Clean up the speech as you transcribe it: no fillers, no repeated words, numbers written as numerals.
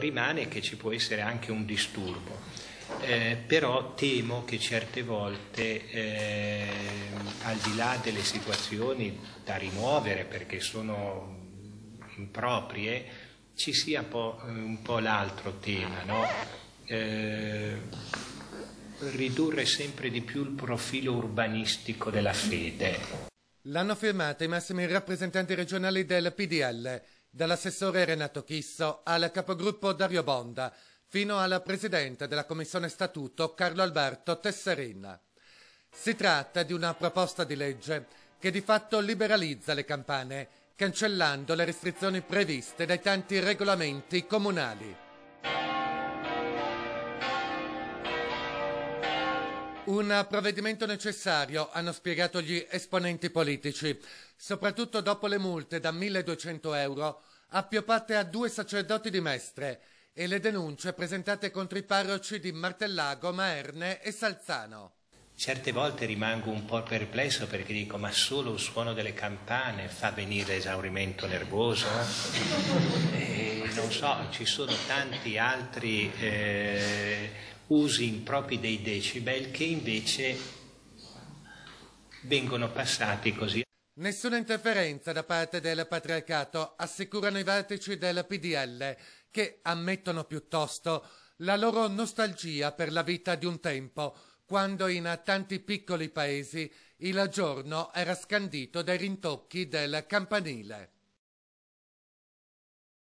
rimane che ci può essere anche un disturbo, però temo che certe volte, al di là delle situazioni da rimuovere perché sono improprie, ci sia un po' l'altro tema, no? Ridurre sempre di più il profilo urbanistico della fede. L'hanno firmata i massimi rappresentanti regionali del PDL, dall'assessore Renato Chisso al capogruppo Dario Bonda, fino al presidente della Commissione Statuto Carlo Alberto Tesserina. Si tratta di una proposta di legge che di fatto liberalizza le campane, cancellando le restrizioni previste dai tanti regolamenti comunali. Un provvedimento necessario, hanno spiegato gli esponenti politici, soprattutto dopo le multe da 1.200 euro appioppate a 2 sacerdoti di Mestre e le denunce presentate contro i parroci di Martellago, Maerne e Salzano. Certe volte rimango un po' perplesso perché dico: ma solo il suono delle campane fa venire esaurimento nervoso? Non so, ci sono tanti altri usi impropri dei decibel che invece vengono passati così. Nessuna interferenza da parte del patriarcato, assicurano i vertici del PDL, che ammettono piuttosto la loro nostalgia per la vita di un tempo, quando in tanti piccoli paesi il giorno era scandito dai rintocchi del campanile.